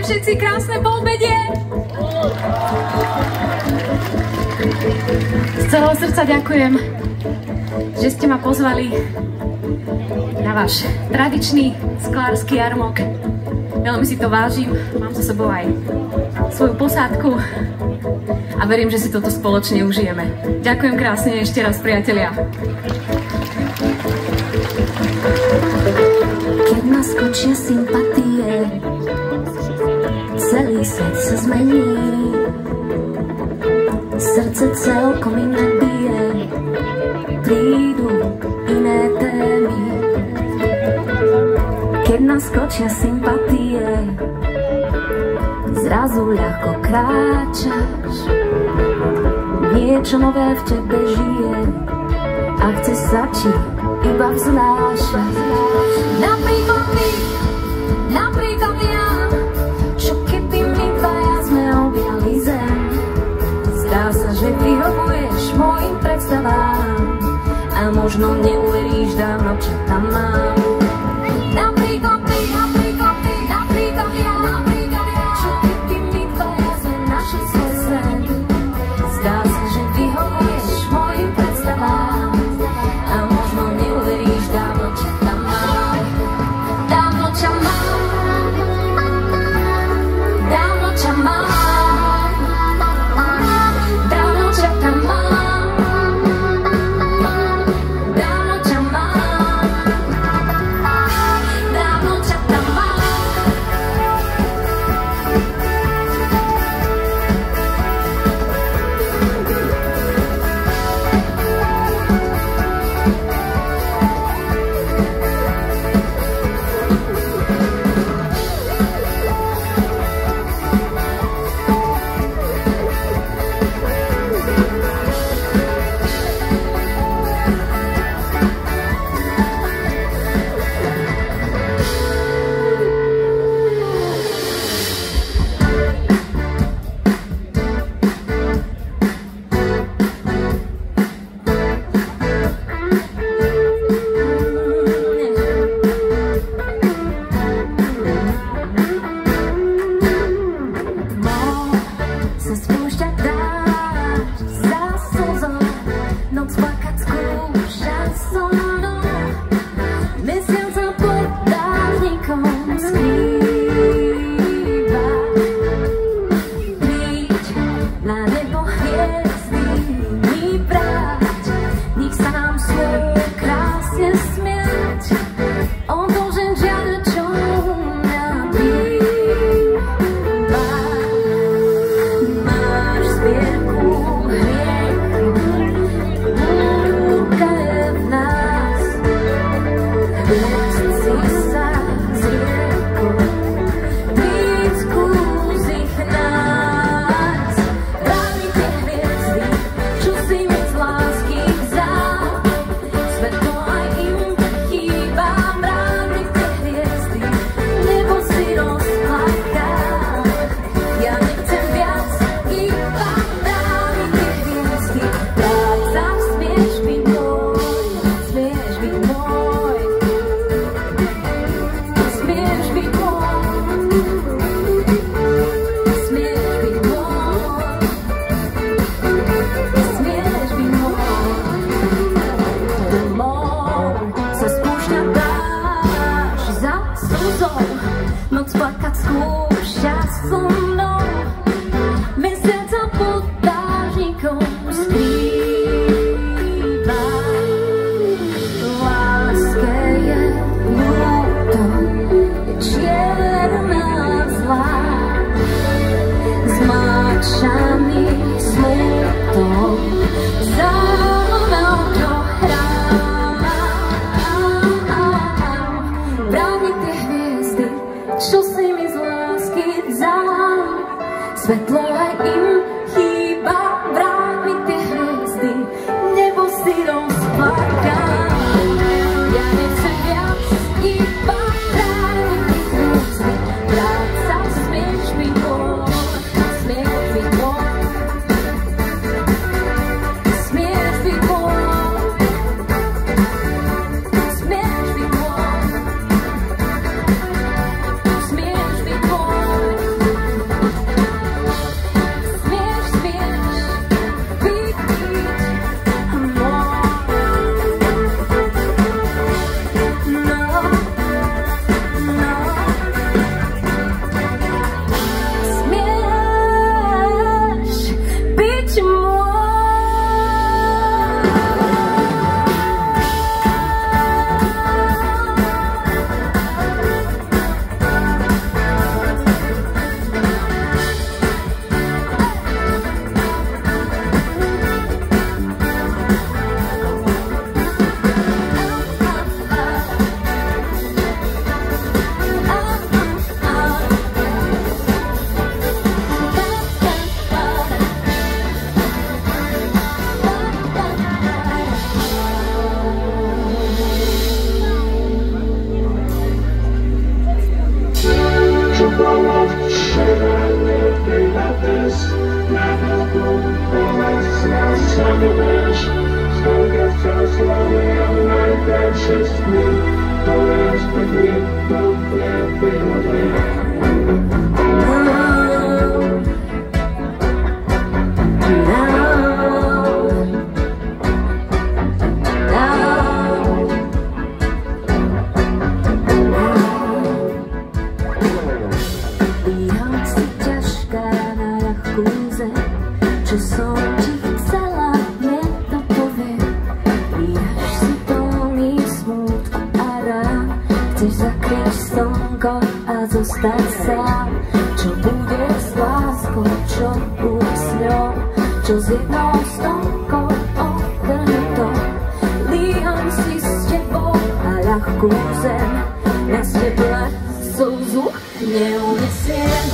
všetci krásne poobedie. Z celého srdca ďakujem, že ste ma pozvali na váš tradičný sklársky jarmok. Veľmi si to vážim, mám za sebou aj svoju posádku a verím, že si toto spoločne užijeme. Ďakujem krásne ešte raz, priatelia. Keď naskočia sympatie, celý svet sa zmení. Srdce celkom iné bije, prídu iné témy. Keď naskočia sympatie, zrazu ľahko kráčaš. Niečo nové v tebe žije a chce sa ti iba vznášať. Napríklad ja, čo keby my dvaja sme objali zem. Zdá sa, že vyhovuješ mojim predstavám a možno neuveríš, dávno čo tam mám. Napríklad ja, čo keby my dvaja sme našli svoj sen. Zdá sa, že vyhovuješ mojim predstavám a možno neuveríš, dávno čo tam mám. Dávno ťa mám, dávno ťa mám, dávno ťa tam mám, dávno ťa mám, dávno ťa tam mám. Zostať sám, čo bude s láskou, čo bude s ňou, čo s jednou stonkou otrhnutou. Líham si s tebou a ľahkú zem, na steble slzu neunesiem.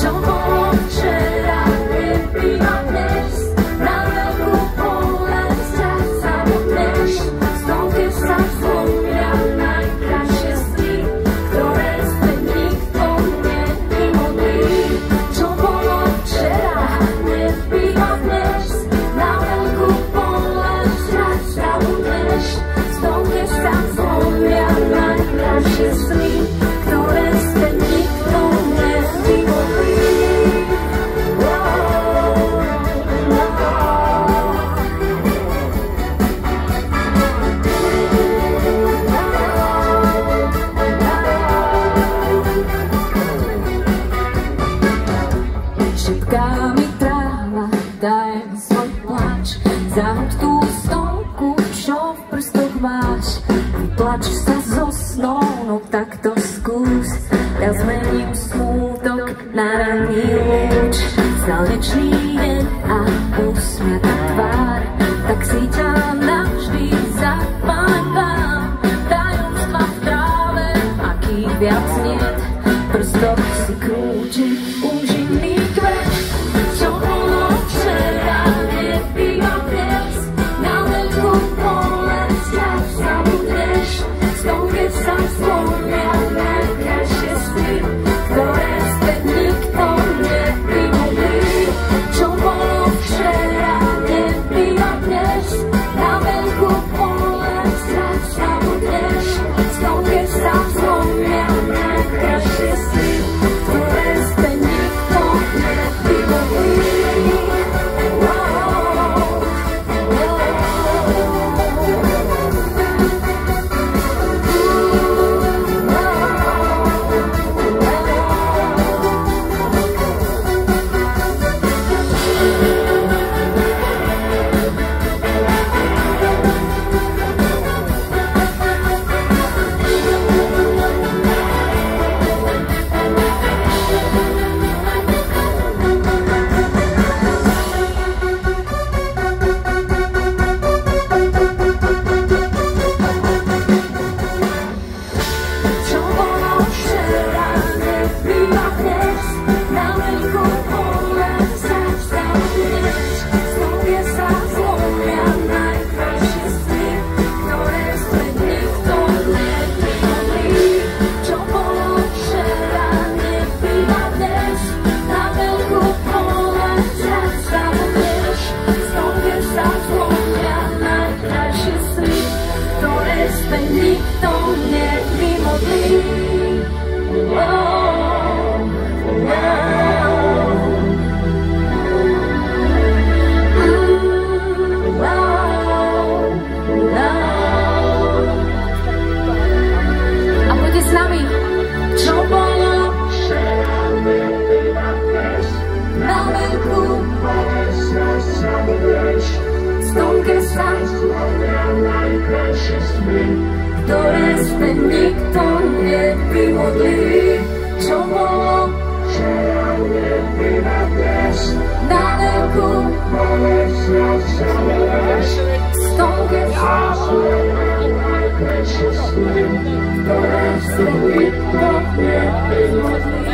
Čo bolo včera, nebýva dnes, na veľkú bolesť sa samotnéš. Stonke sa zlomia najkrajšie sny, ktoré sme nikto nevymodlí. Čo bolo včera, nebýva dnes, na veľkú bolesť sa samotnéš. Stonke sa zlomia najkrajšie sny, ktoré sme nikto nevymodlí. Šepká mi tráva, daj mi svoj pláč, zahoď tú stonku, čo v prstoch máš. Vyplač sa zo snou, no tak to skús, ja zmením smútok na ranný lúč. Slnečný deň a usmiatá tvár, tak si ťa navždy zapamätám. Tajomstva v tráve, akých viac niet, v prstoch si krúti úžinný kvet. Čo bolo včera, nebýva dnes, na veľkú bolesť ťa zabudneš. Stonke sa zlomia najkrajšie sny, ktoré späť nikto nevymodlí. Čo bolo včera, nebýva dnes, na veľkú bolesť ťa zabudneš. Stonke sa zlomia najkrajšie sny, ktoré späť nikto nevymodlí. Ktoré sme nikto nevymodlí. Čo bolo včera, nebýva dnes, na veľkú bolesť sa zabudneš. Stonke sa zlomia najkrajšie sny, ktoré sme nikto nevymodlí.